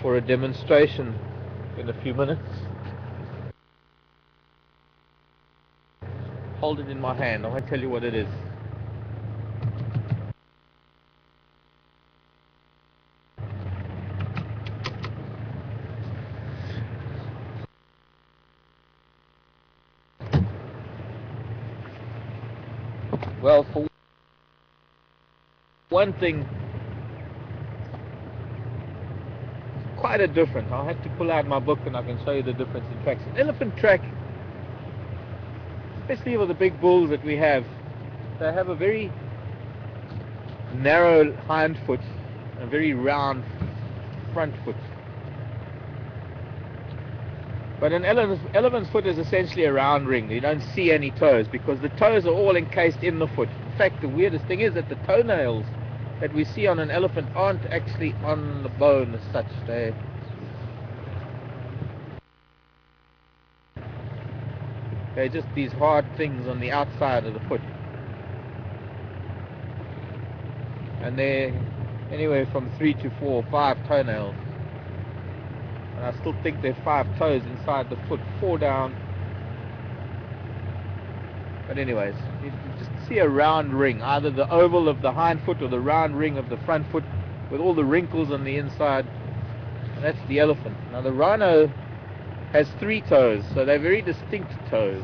for a demonstration in a few minutes. Hold it in my hand. I won't tell you what it is. Well, for one thing, quite a different. I'll have to pull out my book and I can show you the difference in tracks. An elephant track, especially with the big bulls that we have, they have a very narrow hind foot, a very round front foot. But an elephant's foot is essentially a round ring. You don't see any toes because the toes are all encased in the foot. In fact, the weirdest thing is that the toenails that we see on an elephant aren't actually on the bone as such. They're just these hard things on the outside of the foot. And they're anywhere from 3 to 4 or 5 toenails. And I still think there are 5 toes inside the foot, 4 down. But anyways, you just see a round ring, either the oval of the hind foot or the round ring of the front foot with all the wrinkles on the inside. And that's the elephant. Now the rhino has 3 toes, so they're very distinct toes.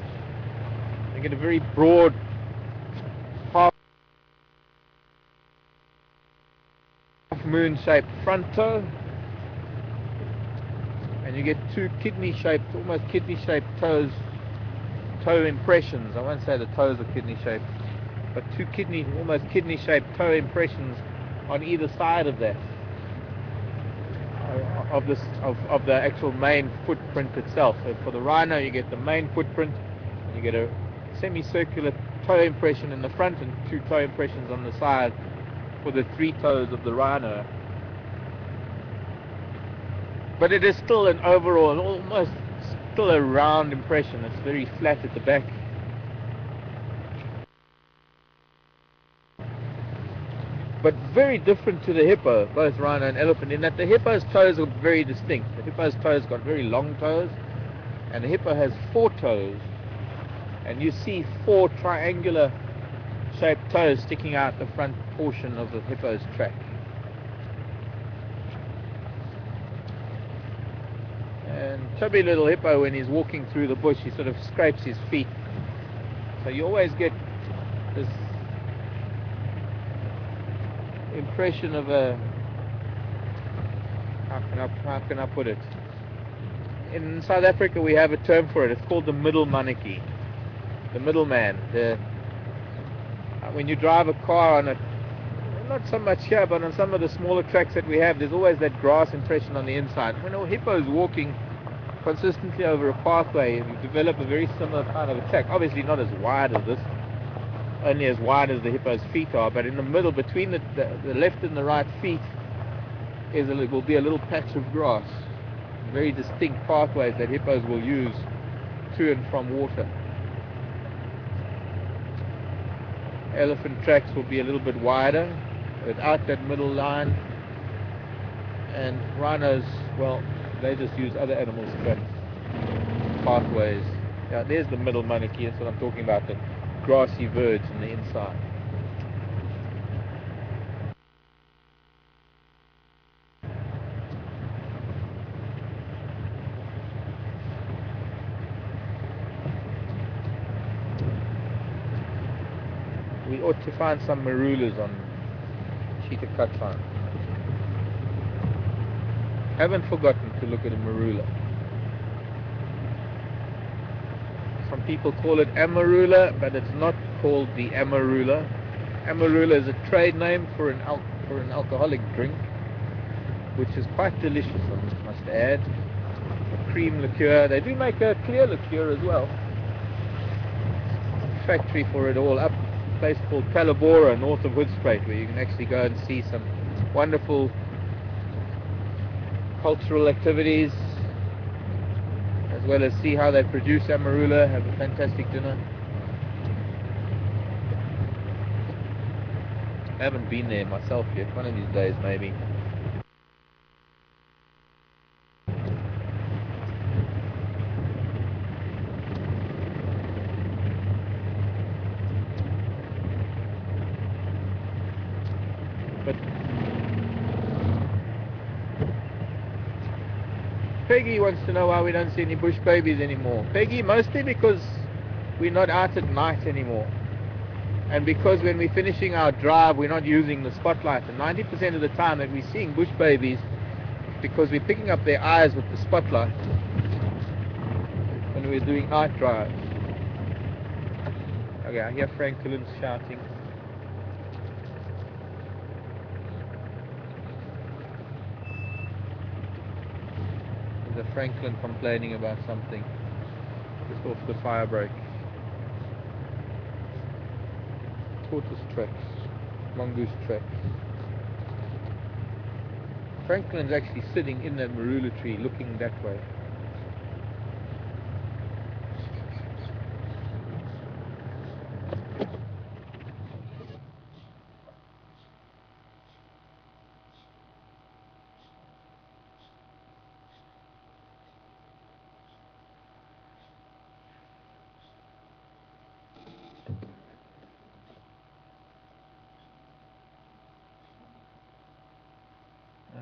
They get a very broad half-moon shaped front toe. And you get 2 kidney-shaped, almost kidney-shaped toes, toe impressions. I won't say the toes are kidney-shaped, but 2 almost kidney-shaped toe impressions on either side of that, of the actual main footprint itself. So for the rhino, you get the main footprint, and you get a semicircular toe impression in the front and 2 toe impressions on the side for the 3 toes of the rhino. But it is still an overall, almost still a round impression. It's very flat at the back. But very different to the hippo, both rhino and elephant, in that the hippo's toes are very distinct. The hippo's toes got very long toes, and the hippo has 4 toes. And you see 4 triangular shaped toes sticking out the front portion of the hippo's track. And chubby little hippo, when he's walking through the bush, he sort of scrapes his feet. So you always get this impression of a, how can I put it? In South Africa we have a term for it. It's called the middle monarchy, the middleman. When you drive a car on it, not so much here, but on some of the smaller tracks that we have, there's always that grass impression on the inside. When a hippo is walking consistently over a pathway, you develop a very similar kind of a track. Obviously not as wide as this, only as wide as the hippo's feet are, but in the middle, between the left and the right feet, will be a little patch of grass. Very distinct pathways that hippos will use to and from water. Elephant tracks will be a little bit wider, without that middle line, and rhinos, well, they just use other animals' tracks, pathways. Yeah, there's the middle monarchy. That's what I'm talking about, the grassy verge on the inside. We ought to find some marulas on cheetah cut line. Haven't forgotten to look at a marula. Some people call it amarula, but it's not called the amarula. Amarula is a trade name for an alcoholic drink, which is quite delicious, I must add. A cream liqueur. They do make a clear liqueur as well. Factory for it all up. A place called Palabora, north of Hoedspruit, where you can actually go and see some wonderful cultural activities, as well as see how they produce amarula, have a fantastic dinner. I haven't been there myself yet, one of these days maybe. Peggy wants to know why we don't see any bush babies anymore. Peggy, mostly because we're not out at night anymore. And because when we're finishing our drive, we're not using the spotlight. And 90% of the time that we're seeing bush babies, because we're picking up their eyes with the spotlight when we're doing night drives. Okay, I hear Franklin's shouting. There's a Franklin complaining about something just off the fire break. Tortoise tracks, mongoose tracks. Franklin's actually sitting in that marula tree looking that way.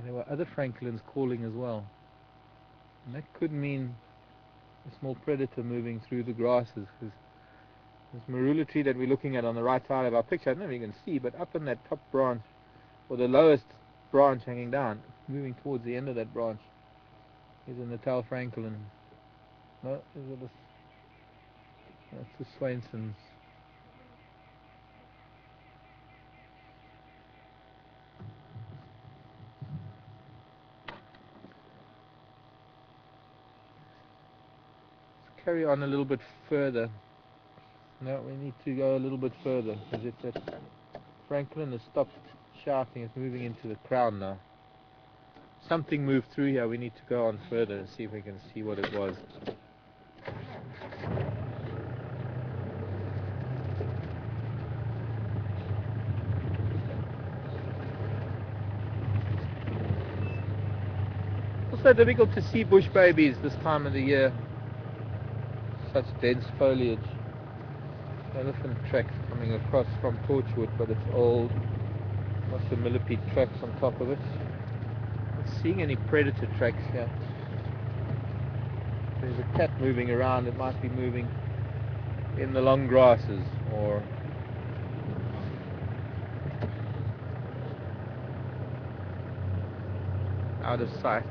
There were other Franklins calling as well, and that could mean a small predator moving through the grasses. Because this marula tree that we're looking at on the right side of our picture, I don't know if you can see, but up in that top branch, or the lowest branch hanging down, moving towards the end of that branch, is a Natal Franklin. No, is it that's the Swainson's. Carry on a little bit further. No, we need to go a little bit further because it's that Franklin has stopped shouting. It's moving into the crown now. Something moved through here. We need to go on further and see if we can see what it was. Also difficult to see bush babies this time of the year. Such dense foliage. Elephant tracks coming across from Torchwood, but it's old. Lots of millipede tracks on top of it. Not seeing any predator tracks here. There's a cat moving around. It might be moving in the long grasses or out of sight.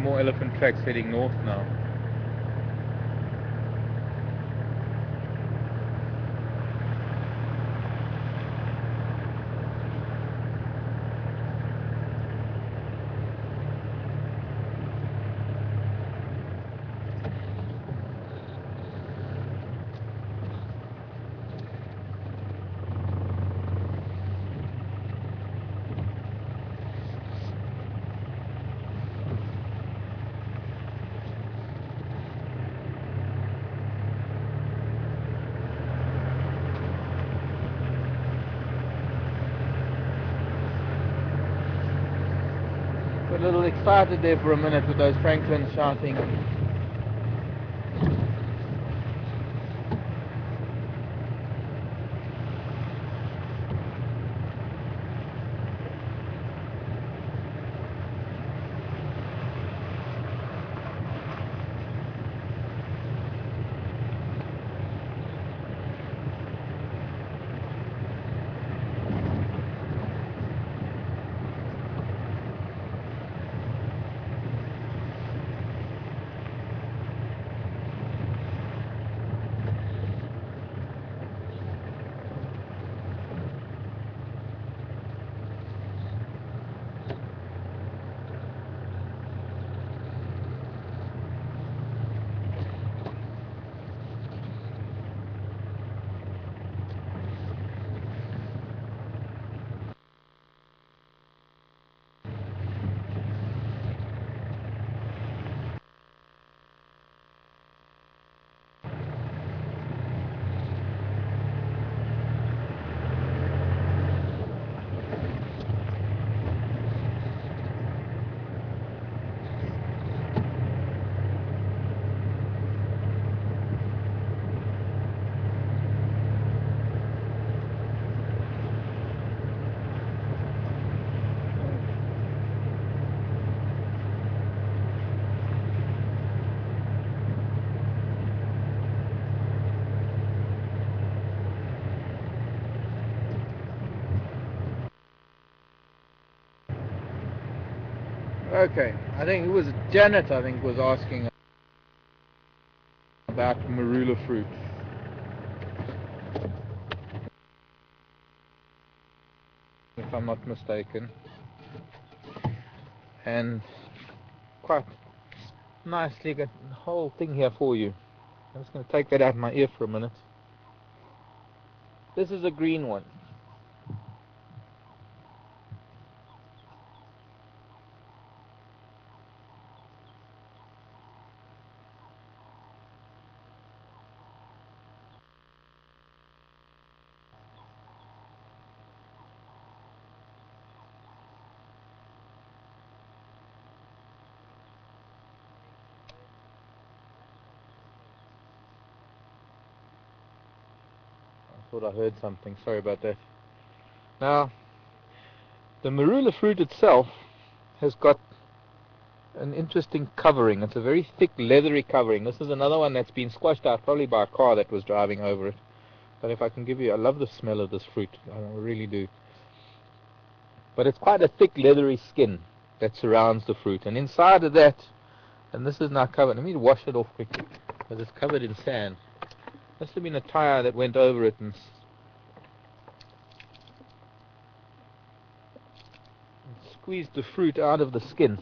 More elephant tracks heading north now. A little excited there for a minute with those Franklins shouting. Okay, I think it was Janet, I think, was asking about marula fruit. If I'm not mistaken. And quite nicely got the whole thing here for you. I'm just going to take that out of my ear for a minute. This is a green one. I thought I heard something. Sorry about that. Now, the marula fruit itself has got an interesting covering. It's a very thick, leathery covering. This is another one that's been squashed out, probably by a car that was driving over it. But if I can give you, I love the smell of this fruit. I really do. But it's quite a thick, leathery skin that surrounds the fruit. And inside of that, and this is now covered. Let me wash it off quickly, because it's covered in sand. Must have been a tire that went over it and squeezed the fruit out of the skin.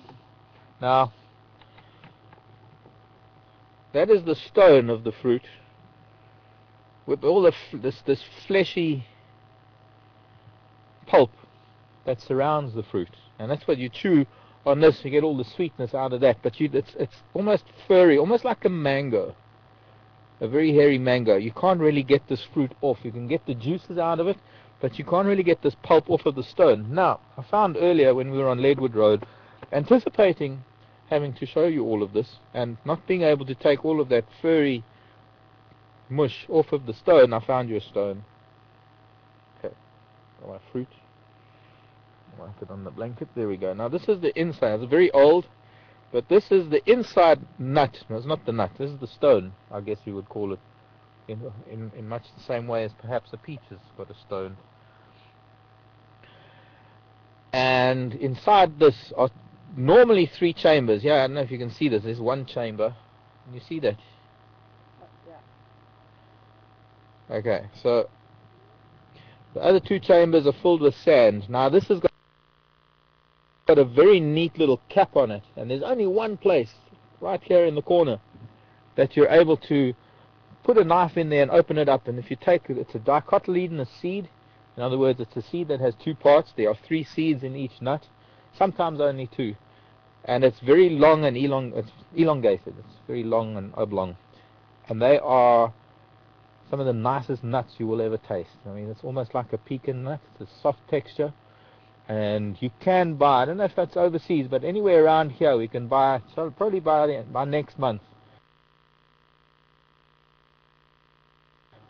Now, that is the stone of the fruit, with all the this fleshy pulp that surrounds the fruit, and that's what you chew on this. You get all the sweetness out of that, but it's almost furry, almost like a mango, a very hairy mango. You can't really get this fruit off. You can get the juices out of it, but you can't really get this pulp off of the stone. Now, I found earlier when we were on Leadwood Road, anticipating having to show you all of this and not being able to take all of that furry mush off of the stone, I found you a stone. Okay, my fruit. Wipe it on the blanket. There we go. Now this is the inside. It's very old, but this is the inside nut. No, it's not the nut. This is the stone, I guess you would call it, in much the same way as perhaps a peach has got a stone. And inside this are normally 3 chambers. Yeah, I don't know if you can see this. There's 1 chamber. Can you see that? Yeah. Okay, so the other 2 chambers are filled with sand. Now this has got a very neat little cap on it, and there's only one place right here in the corner that you're able to put a knife in there and open it up. And if you take it, it's a dicotyledonous seed. In other words, it's a seed that has 2 parts. There are 3 seeds in each nut, sometimes only 2, and it's very long and it's elongated. It's very long and oblong, and they are some of the nicest nuts you will ever taste. I mean, it's almost like a pecan nut. It's a soft texture. And you can buy, I don't know if that's overseas, but anywhere around here we can buy, so probably by next month,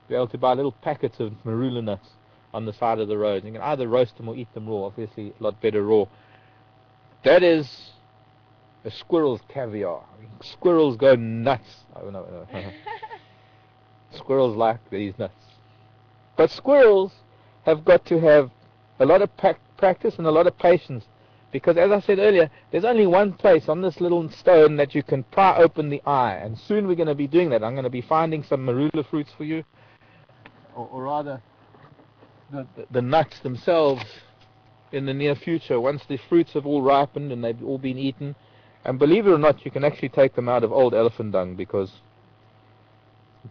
be able to buy little packets of marula nuts on the side of the road. You can either roast them or eat them raw, obviously a lot better raw. That is a squirrel's caviar. I mean, squirrels go nuts. Oh, no. Squirrels like these nuts. But squirrels have got to have a lot of practice and a lot of patience, because as I said earlier, there's only one place on this little stone that you can pry open the eye, and soon we're going to be doing that. I'm going to be finding some marula fruits for you, or rather the nuts themselves in the near future, once the fruits have all ripened and they've all been eaten. And believe it or not, you can actually take them out of old elephant dung, because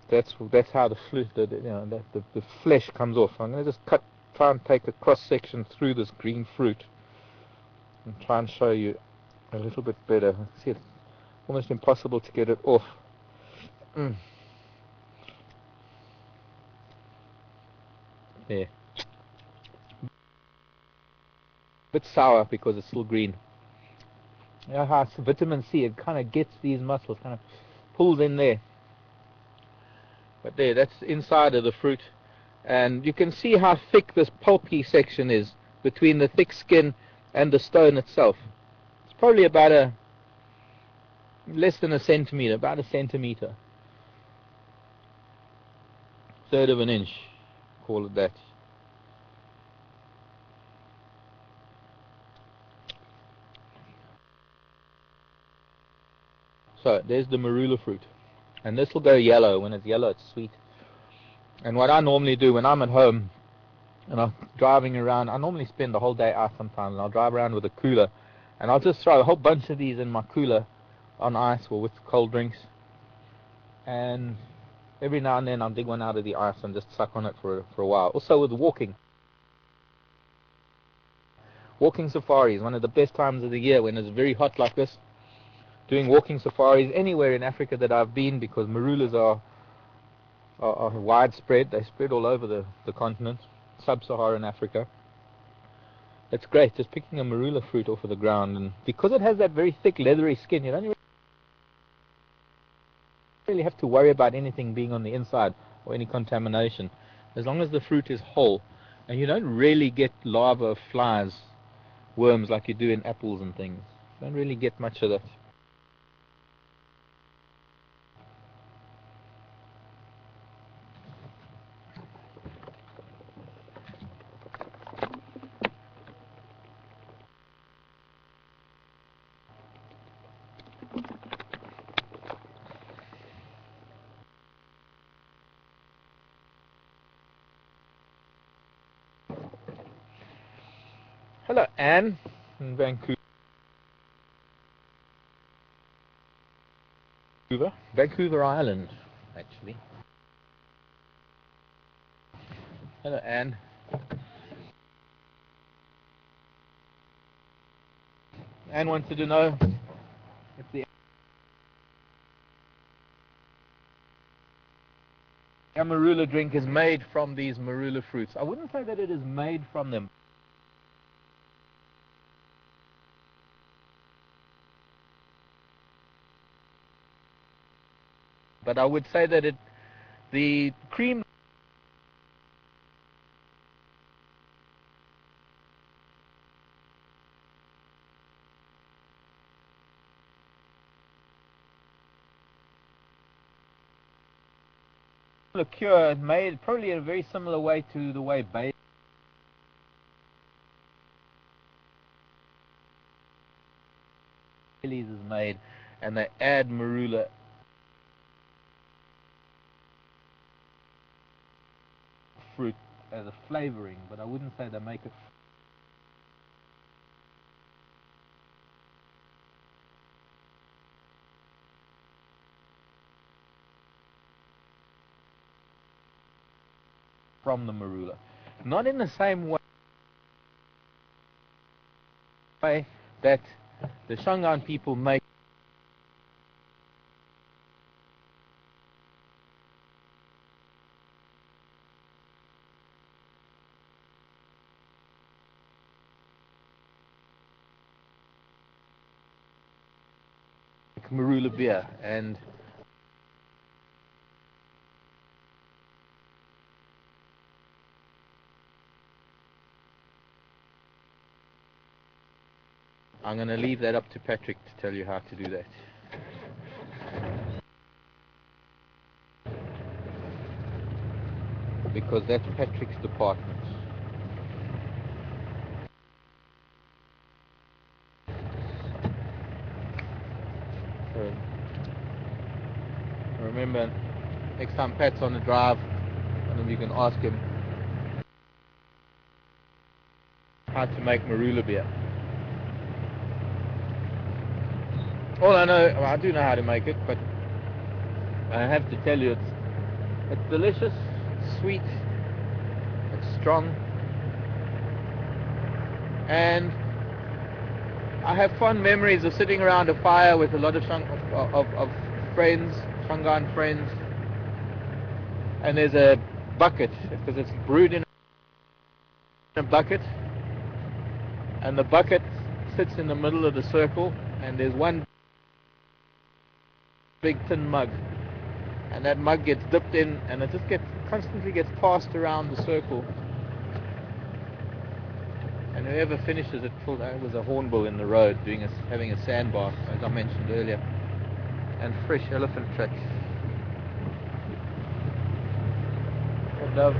that's how the flesh comes off. I'm going to just try and take a cross section through this green fruit and try and show you a little bit better. See, it's almost impossible to get it off. There. Bit sour because it's still green. You know how it's vitamin C, it kind of gets these muscles, kind of pulls in there. But there, that's inside of the fruit. And you can see how thick this pulpy section is between the thick skin and the stone itself. It's probably about less than a centimeter, about a centimeter. 1/3 of an inch, call it that. So there's the marula fruit, and this will go yellow. When it's yellow, it's sweet. And what I normally do when I'm at home and I'm driving around, I normally spend the whole day out sometimes, and I'll drive around with a cooler, and I'll just throw a whole bunch of these in my cooler on ice or with cold drinks, and every now and then I'll dig one out of the ice and just suck on it for a while. Also with walking safari is one of the best times of the year when it's very hot like this. Doing walking safaris anywhere in Africa that I've been, because marulas are widespread. They spread all over the continent, sub-Saharan Africa. It's great just picking a marula fruit off of the ground, and because it has that very thick leathery skin, you don't really have to worry about anything being on the inside or any contamination, as long as the fruit is whole, and you don't really get larvae of flies, worms, like you do in apples and things. You don't really get much of that. Hello, Anne, in Vancouver Island, actually. Hello, Anne. Anne wanted to know if the marula drink is made from these marula fruits. I wouldn't say that it is made from them, but I would say that the cream liqueur is made probably in a very similar way to the way Baileys is made, and they add marula fruit as a flavoring, but I wouldn't say they make it from the marula. Not in the same way that the Shangaan people make marula beer, and I'm going to leave that up to Patrick to tell you how to do that. Because that's Patrick's department. So remember, next time Pat's on the drive, one of you can ask him how to make marula beer. All I know, well, I do know how to make it, but I have to tell you, it's delicious, it's sweet, it's strong, and I have fond memories of sitting around a fire with a lot of friends, Shangaan friends, and there's a bucket, because it's brewed in a bucket, and the bucket sits in the middle of the circle, and there's one big tin mug, and that mug gets dipped in, and it just constantly gets passed around the circle, and whoever finishes it, there was a hornbill in the road having a sandbar, as I mentioned earlier, and fresh elephant tracks. Good love.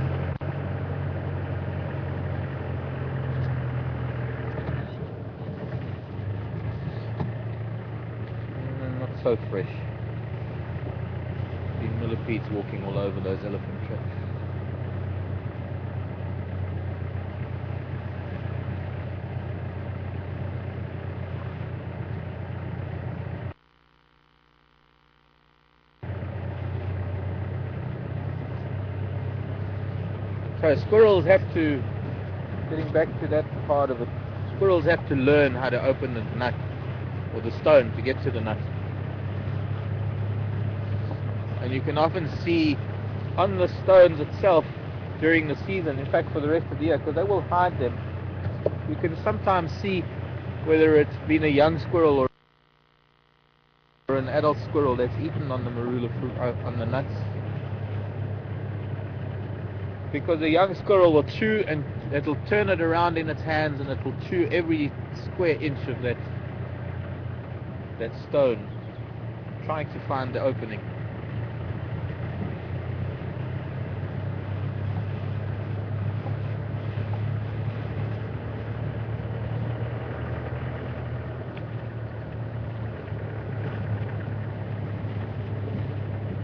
so fresh. The millipedes walking all over those elephant tracks. So squirrels have to, getting back to that part of it, squirrels have to learn how to open the nut or the stone to get to the nut. And you can often see on the stones itself during the season, in fact for the rest of the year, because they will hide them, you can sometimes see whether it's been a young squirrel or an adult squirrel that's eaten on the marula fruit, on the nuts. Because a young squirrel will chew and it'll turn it around in its hands and it will chew every square inch of that stone, trying to find the opening.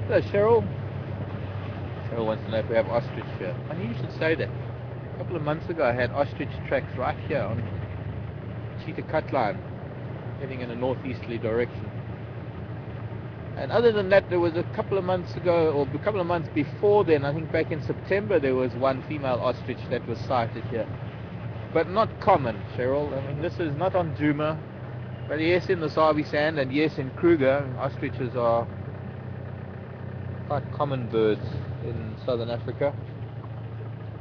So Cheryl wants to know if we have ostrich here. I knew you should say that. A couple of months ago I had ostrich tracks right here on Cheetah Cut Line, heading in a northeasterly direction. And other than that, there was a couple of months ago, or a couple of months before then, I think back in September, there was one female ostrich that was sighted here. But not common, Cheryl. I mean, this is not on Djuma, but yes in the Sabi Sand, and yes in Kruger. Ostriches are quite common birds in southern Africa.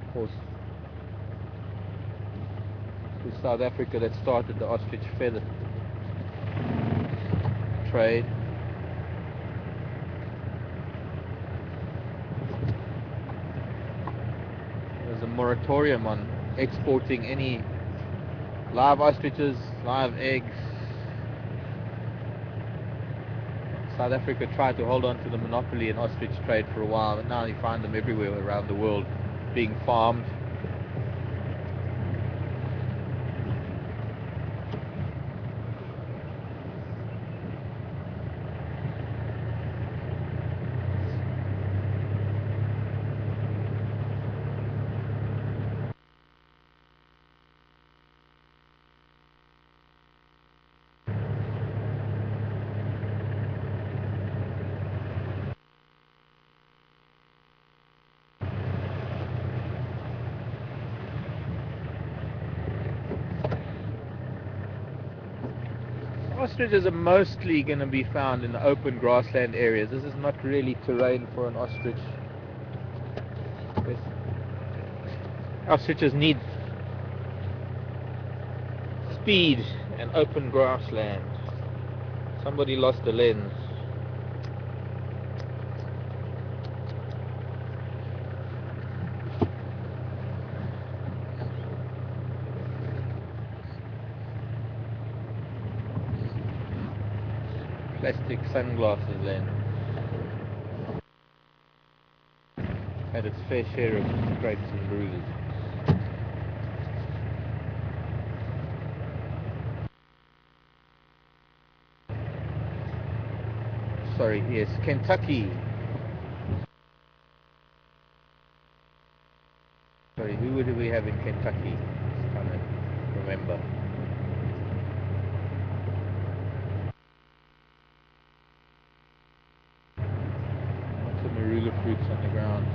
Of course, it was South Africa that started the ostrich feather trade. There's a moratorium on exporting any live ostriches, live eggs. South Africa tried to hold on to the monopoly in ostrich trade for a while, but now you find them everywhere around the world being farmed. Ostriches are mostly going to be found in the open grassland areas. This is not really terrain for an ostrich. Ostriches need speed and open grassland. Somebody lost the lens. Plastic sunglasses lens. Had its fair share of scrapes and bruises. Sorry, yes, Kentucky. Sorry, who do we have in Kentucky? Just trying to remember. Lots of marula fruits on the ground.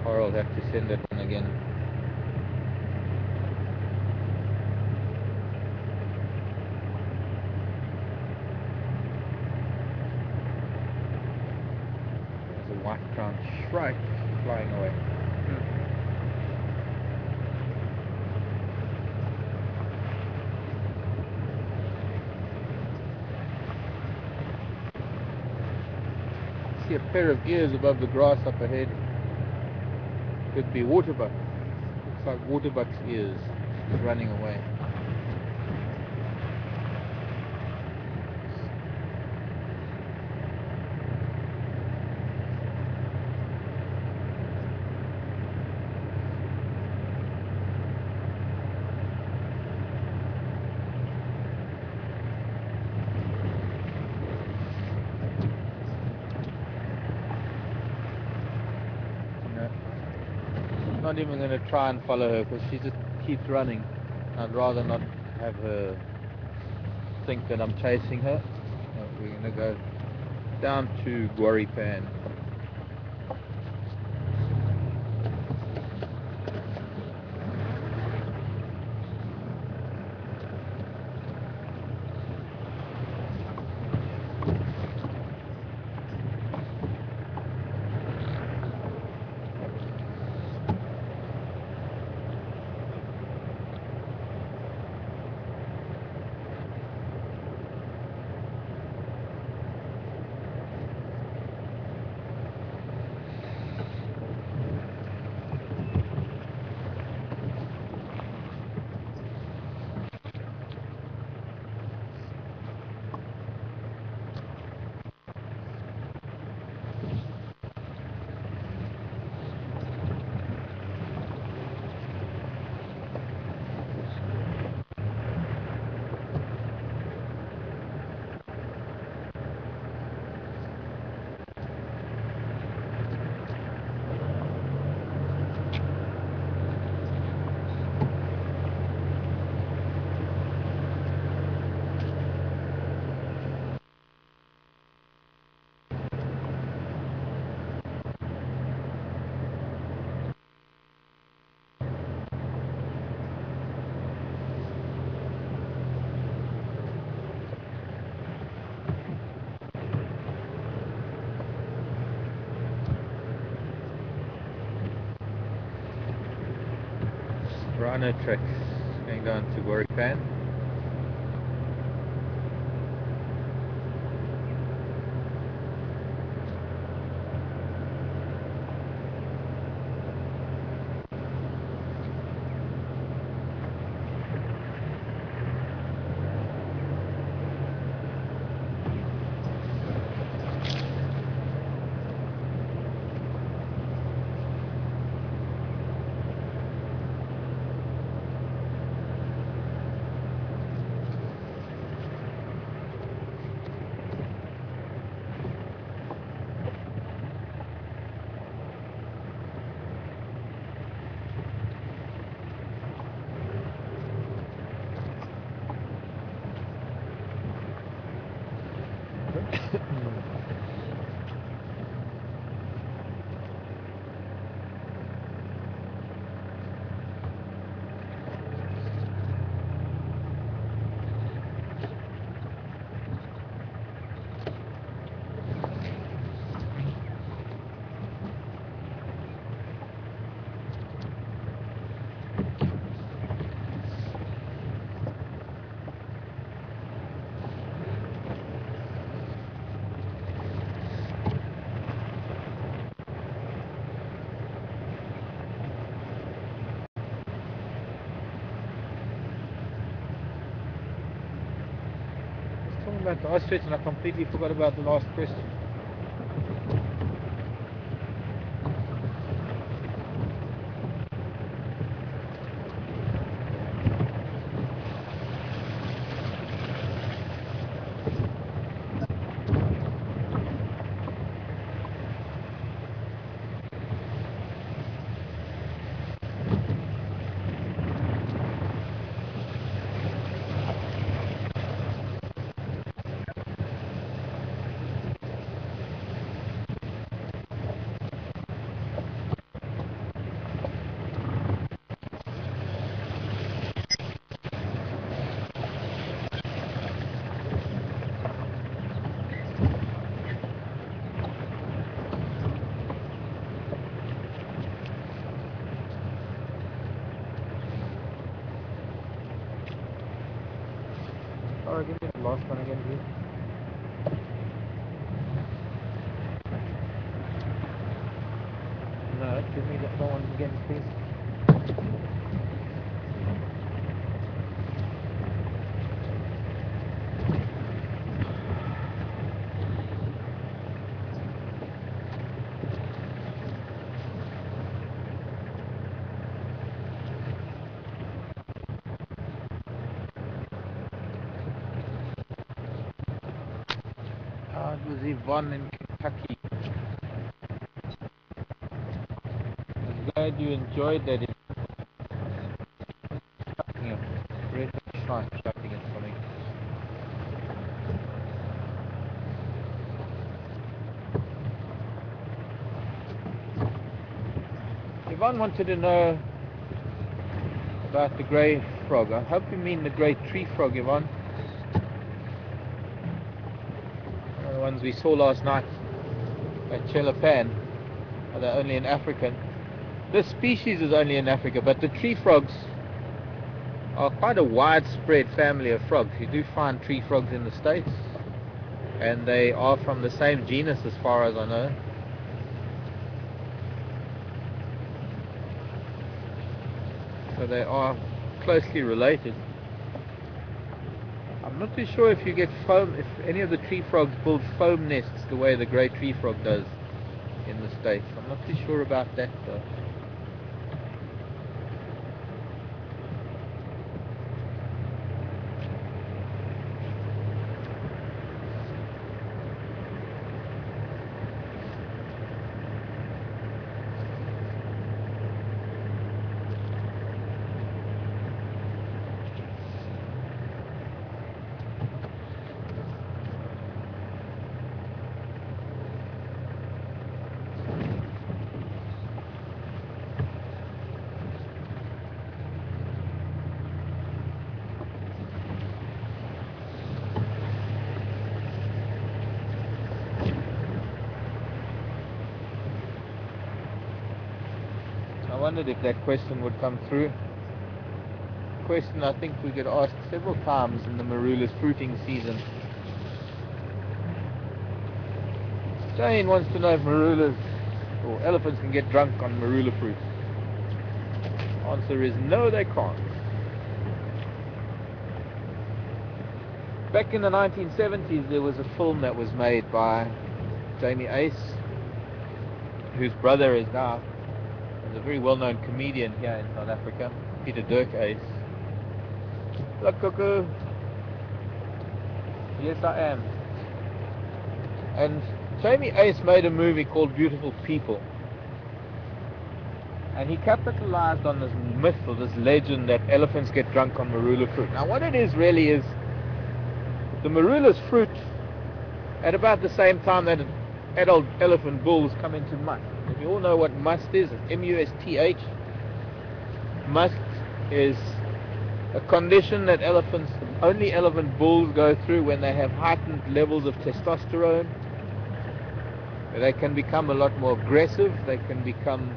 Or I'll have to send it in again. There's a white-crowned shrike flying away. a pair of ears above the grass up ahead. Could be waterbuck. Looks like waterbuck's ears. She's running away. Not even going to try and follow her because she just keeps running. I'd rather not have her think that I'm chasing her. So we're going to go down to Guaripan. Rhino tracks going down to Guaripan. About the ostrich, and I completely forgot about the last question. Give me the last one again, please. Give me that one again, please. It was Yvonne in Kentucky. I'm glad you enjoyed that. Red shine shouting it for me. Yvonne wanted to know about the grey frog. I hope you mean the grey tree frog, Yvonne. One of the ones we saw last night at Chelapan. They're only in Africa. This species is only in Africa, but the tree frogs are quite a widespread family of frogs. You do find tree frogs in the States, and they are from the same genus as far as I know. So they are closely related. I'm not too sure if you get foam, if any of the tree frogs build foam nests the way the grey tree frog does in the States. I'm not too sure about that though. I wondered if that question would come through. Question I think we get asked several times in the marula's fruiting season. Jane wants to know if marulas or elephants can get drunk on marula fruit. Answer is no, they can't. Back in the 1970s there was a film that was made by Jamie Ace, whose brother is now a very well-known comedian here in South Africa, Peter Dirk Ace. Look, cuckoo. Yes, I am. And Jamie Ace made a movie called Beautiful People. And he capitalized on this myth or this legend that elephants get drunk on marula fruit. Now what it is really is the marula's fruit at about the same time that adult elephant bulls come into must. If you all know what must is, it's M-U-S-T-H. Must is a condition that only elephant bulls go through when they have heightened levels of testosterone. They can become a lot more aggressive. They can become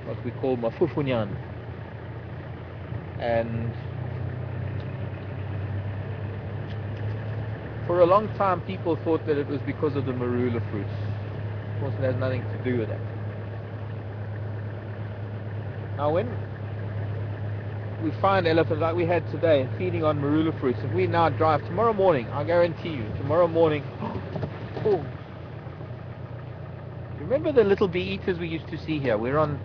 what we call mafufunyan. And for a long time people thought that it was because of the marula fruit. Of course it has nothing to do with that. Now when we find elephants like we had today feeding on marula fruits, if we now drive tomorrow morning, I guarantee you, tomorrow morning, oh, remember the little bee eaters we used to see here? We're on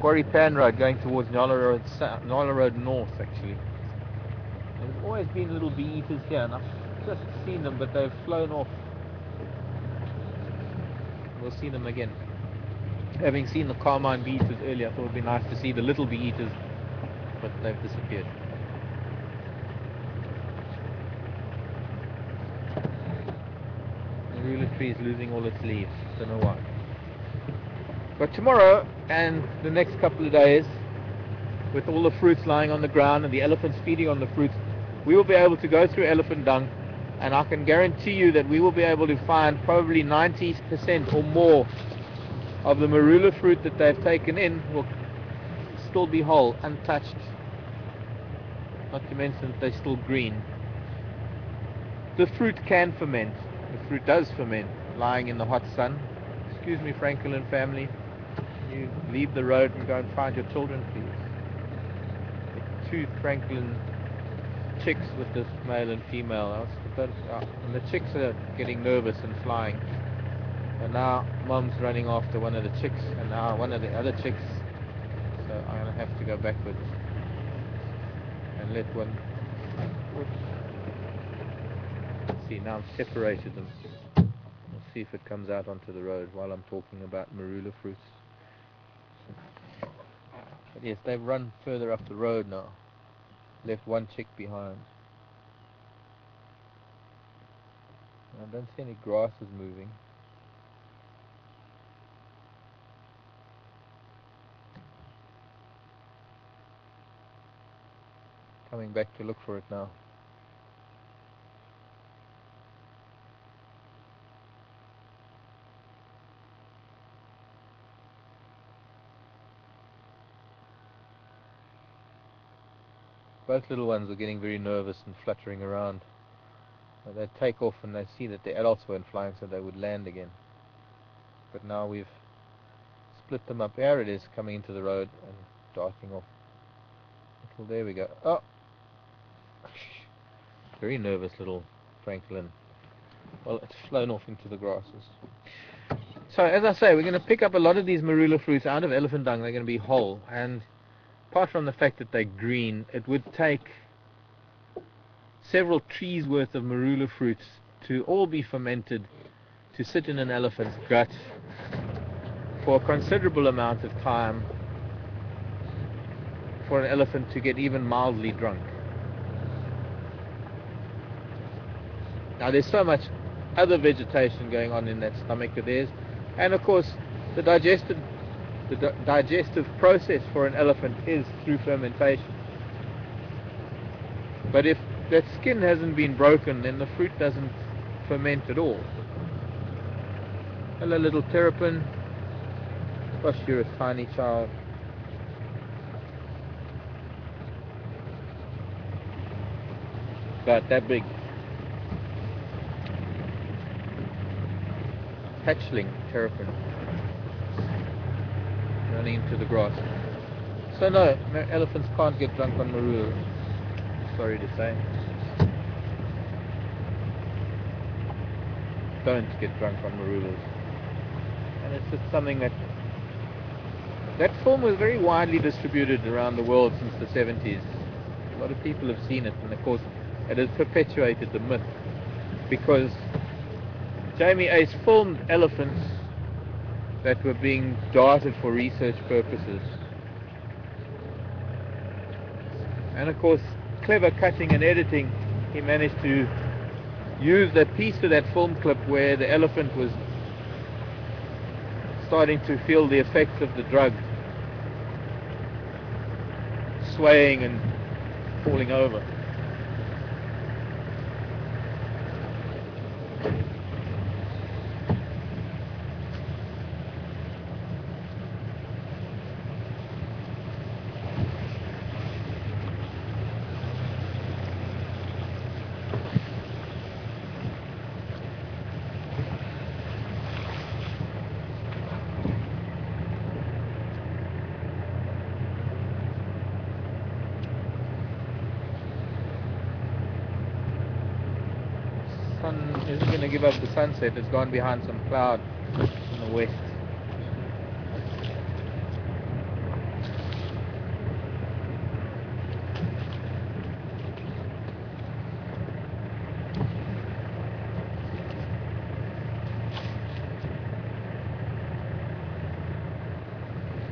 Quarry Pan Road going towards Nyala Road South, Nyala Road North actually. There's always been little bee eaters here, and I've just seen them, but they've flown off. We'll see them again. Having seen the carmine bee eaters earlier, I thought it would be nice to see the little bee eaters, but they've disappeared. The marula tree is losing all its leaves, don't know why. But tomorrow and the next couple of days, with all the fruits lying on the ground and the elephants feeding on the fruits, we will be able to go through elephant dung, and I can guarantee you that we will be able to find probably 90% or more of the marula fruit that they've taken in will still be whole, untouched, not to mention that they're still green. The fruit can ferment. The fruit does ferment lying in the hot sun. Excuse me, Franklin family. You leave the road and go and find your children, please. Two Franklin chicks with this male and female. And the chicks are getting nervous and flying. And now Mom's running after one of the chicks, and now one of the other chicks. So I'm going to have to go backwards and let one. Whoops. Let's see, now I've separated them. We'll see if it comes out onto the road while I'm talking about marula fruits. But yes, they've run further up the road now. Left one chick behind. I don't see any grasses moving. Coming back to look for it now. Both little ones are getting very nervous and fluttering around. They'd take off and they'd see that the adults weren't flying, so they would land again. But now we've split them up. There it is, coming into the road and darting off. Well, there we go. Oh! Very nervous little Franklin. Well, it's flown off into the grasses. So, as I say, we're going to pick up a lot of these marula fruits out of elephant dung. They're going to be whole. And apart from the fact that they're green, it would take several trees worth of marula fruits to all be fermented to sit in an elephant's gut for a considerable amount of time for an elephant to get even mildly drunk. Now there's so much other vegetation going on in that stomach of theirs, and of course the digestive process for an elephant is through fermentation. But if that skin hasn't been broken, then the fruit doesn't ferment at all. Hello, little terrapin. Gosh, you're a tiny child. About that big. Hatchling terrapin. Running into the grass. So no, elephants can't get drunk on marula. Sorry to say. Don't get drunk on marulas. And it's just something that film was very widely distributed around the world since the 70s. A lot of people have seen it, and of course it has perpetuated the myth, because Jamie Ace filmed elephants that were being darted for research purposes. And of course, clever cutting and editing, he managed to use that piece of that film clip where the elephant was starting to feel the effects of the drug, swaying and falling over. Sun isn't going to give up the sunset. It's gone behind some cloud in the west.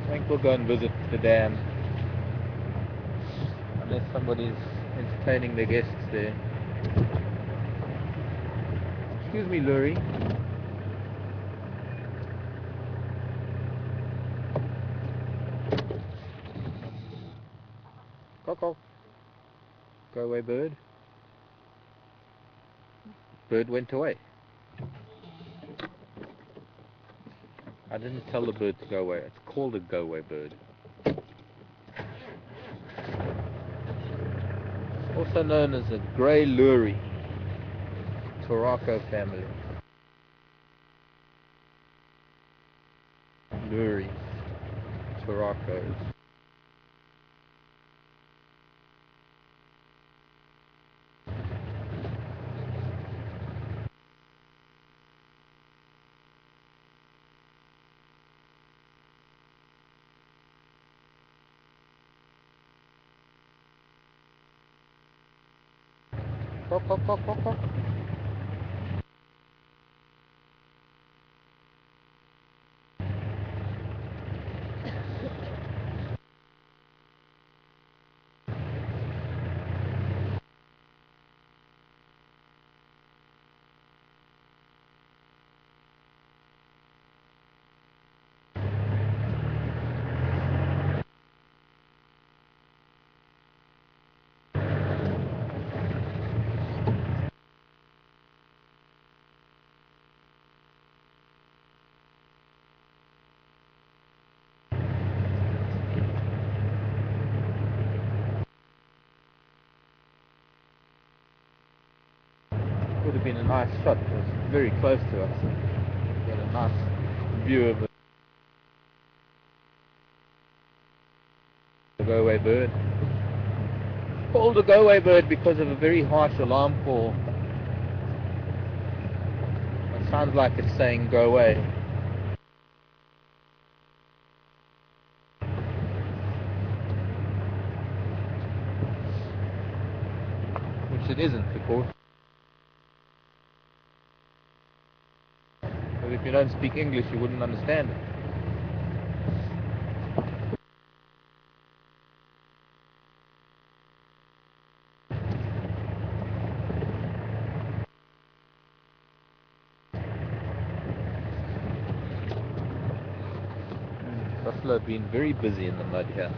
I think we'll go and visit the dam, unless somebody's entertaining their guests there. Excuse me, Lurie. Coco. Go away, bird. Bird went away. I didn't tell the bird to go away. It's called a go-away bird. Also known as a grey Lurie. Torako family. Luries, Turacos. Pop, pop, pop, pop, pop. Would have been a nice shot. It was very close to us. We had a nice view of the go-away bird. Called a go-away bird because of a very harsh alarm call. It sounds like it's saying go away. Which it isn't, of course. But if you don't speak English, you wouldn't understand it. Buffalo have been very busy in the mud here.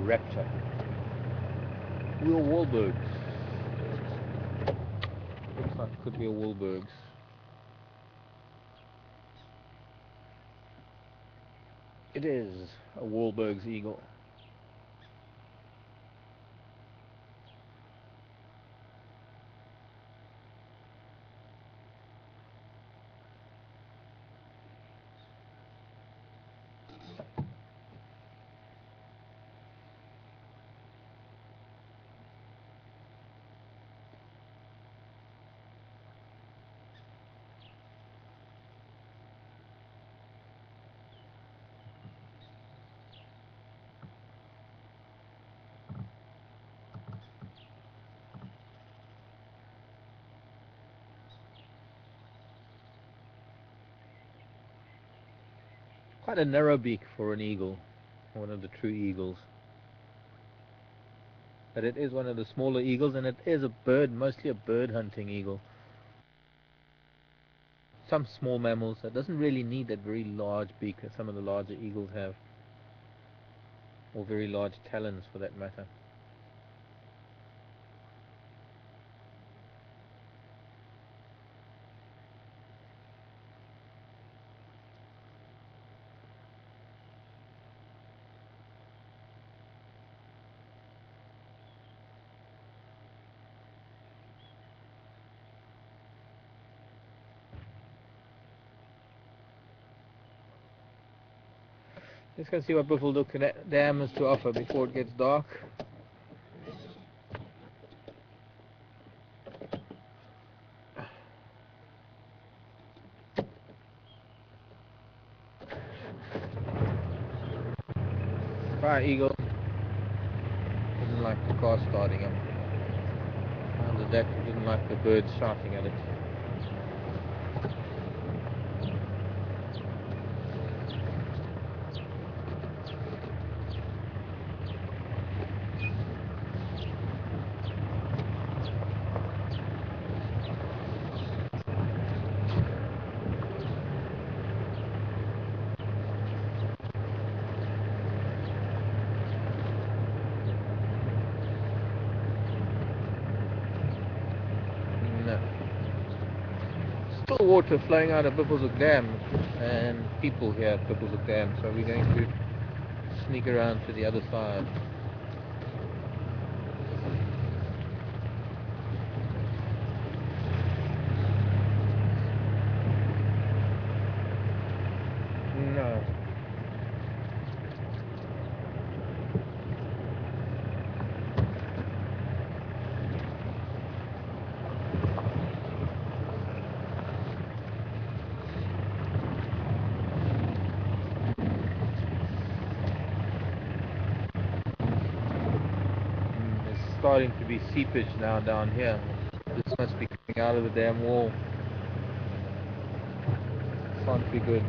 Rapture. Real Wahlbergs. Looks like it could be a Wahlbergs. It is a Wahlbergs eagle. Quite a narrow beak for an eagle, one of the true eagles. But it is one of the smaller eagles, and it is a bird, mostly a bird hunting eagle. Some small mammals, it doesn't really need that very large beak that some of the larger eagles have, or very large talons for that matter. Let's go see what Buffalo Dam has to offer before it gets dark. Bye, eagle. Didn't like the car starting up. Other than that, he didn't like the birds shouting at it. Still water flowing out of Buffalo Dam and people here at Buffalo Dam, so we're going to sneak around to the other side. No. Starting to be seepage now down here. This must be coming out of the dam wall. Can't be good.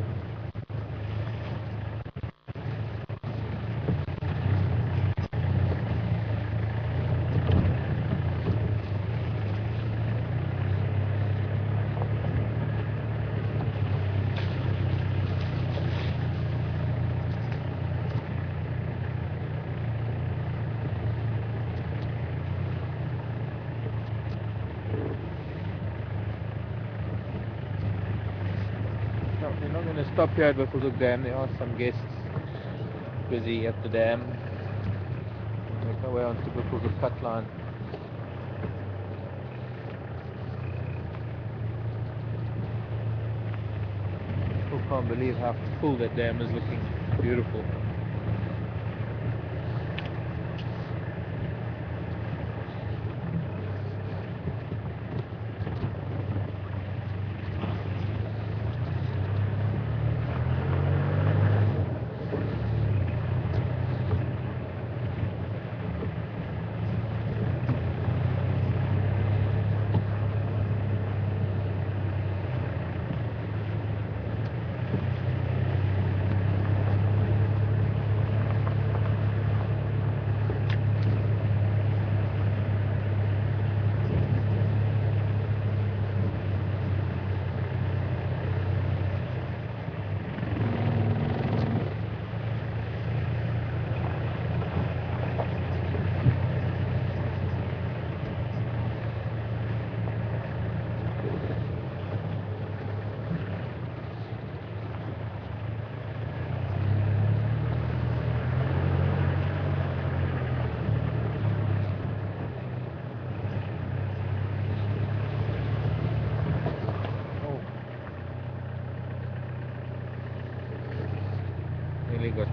We're not going to stop here at Buffalo Dam. There are some guests busy at the dam. We'll make our way onto Buffalo cut line. People can't believe how full that dam is looking. Beautiful. Got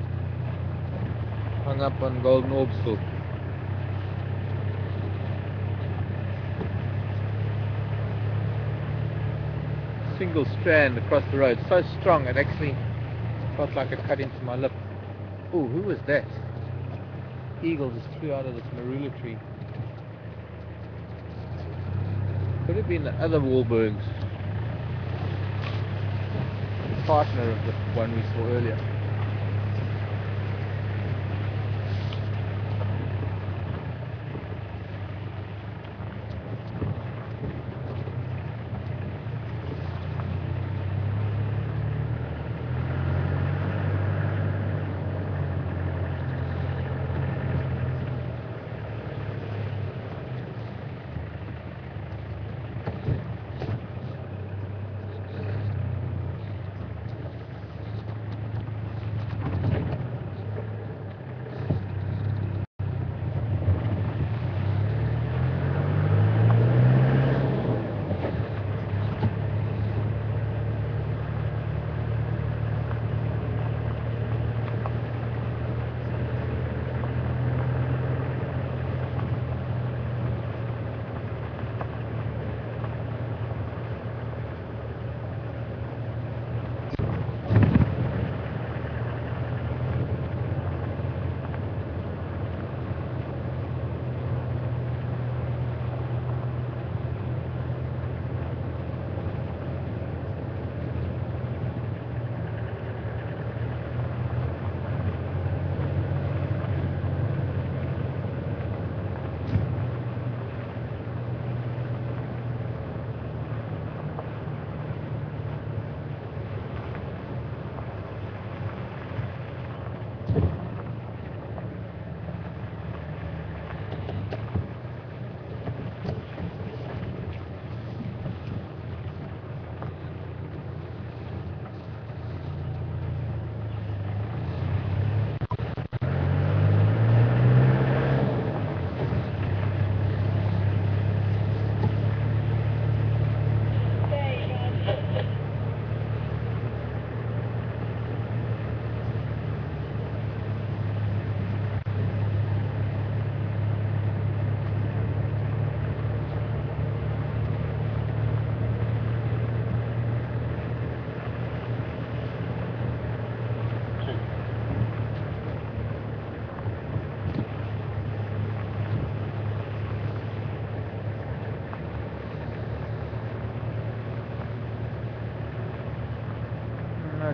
hung up on golden orb silk. Single strand across the road, so strong it actually felt like it cut into my lip. Oh, who was that? Eagle just flew out of this marula tree. Could have been the other Wahlbergs, partner of the one we saw earlier.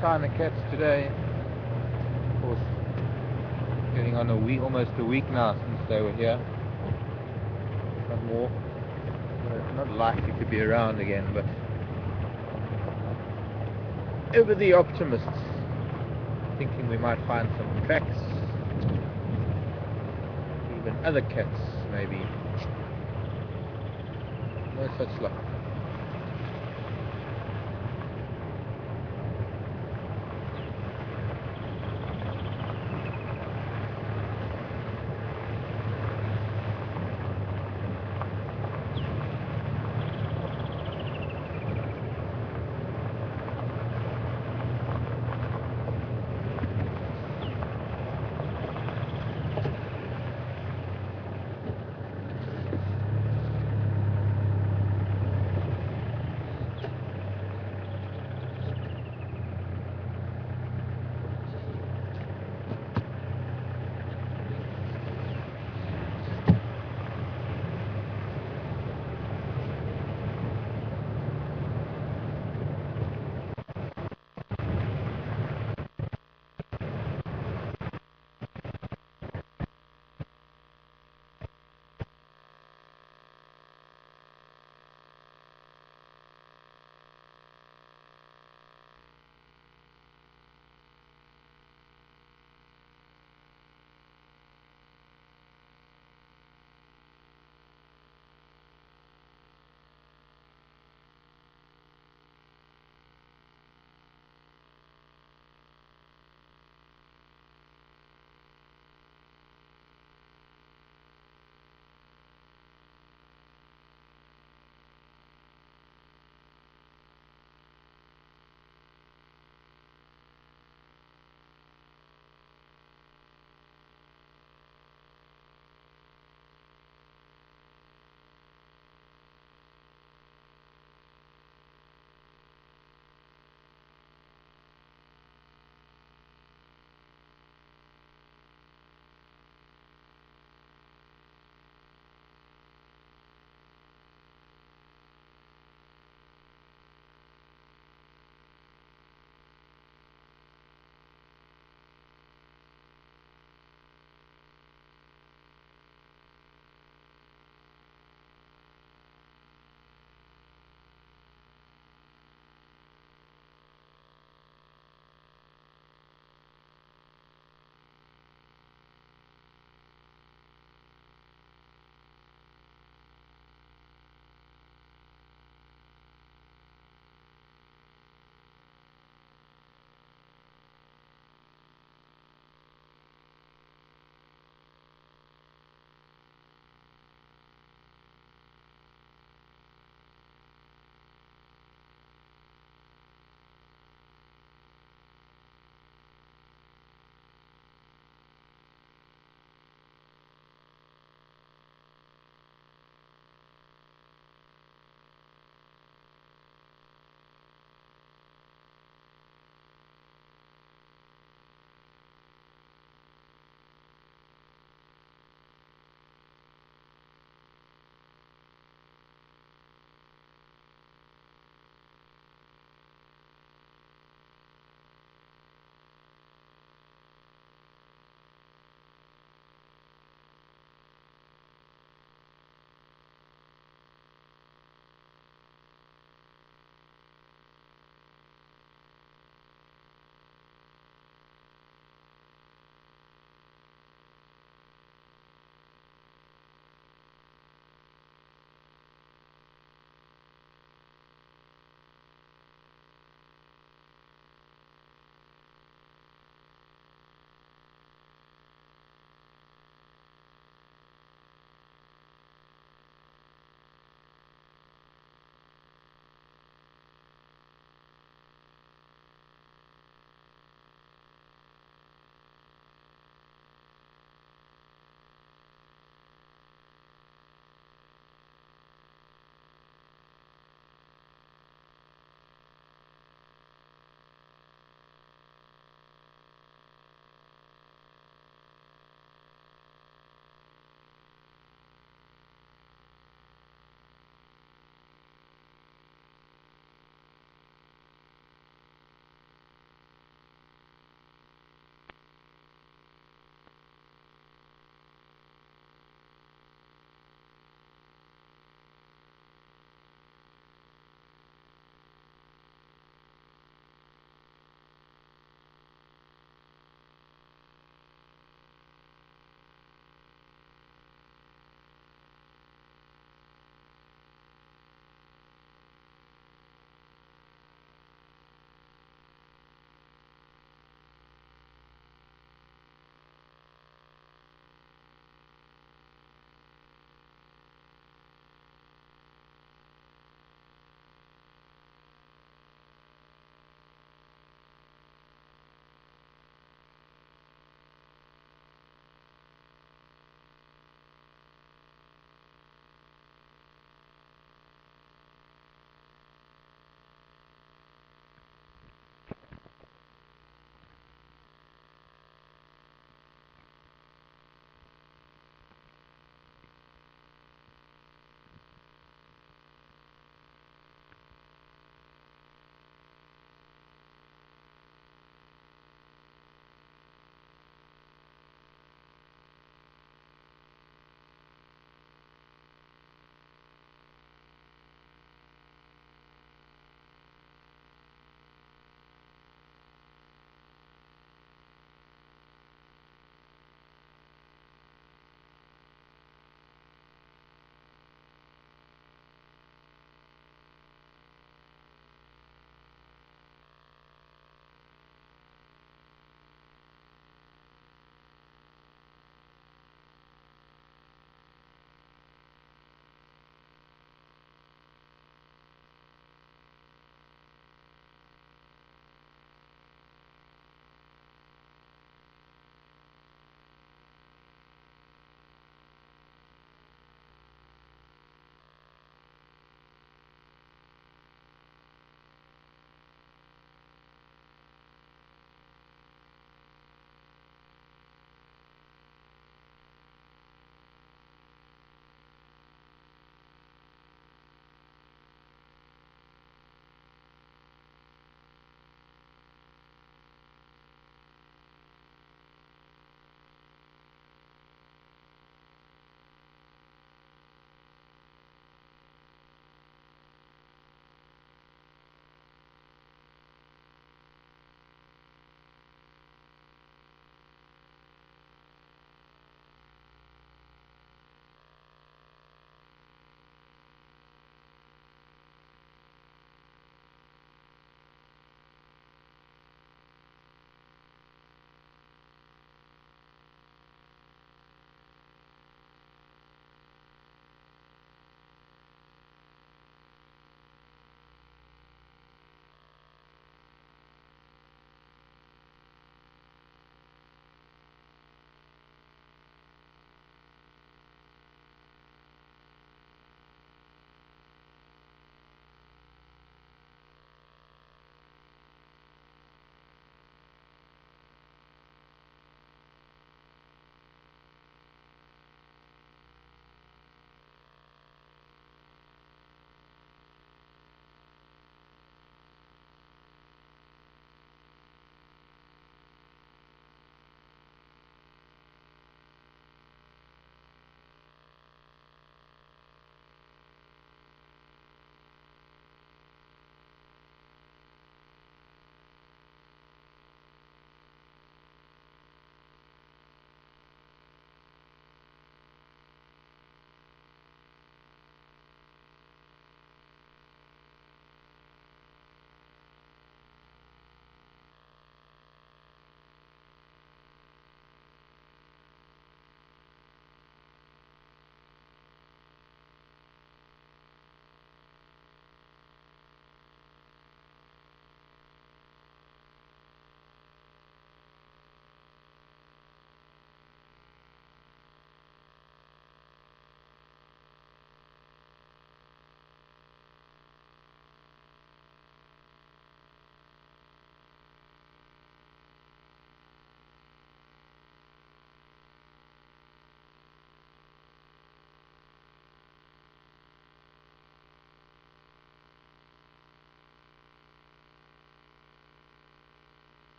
sign of cats today. Of course, getting on almost a week now since they were here. Not more. They're not likely to be around again, but ever the optimists, thinking we might find some tracks, even other cats maybe. No such luck.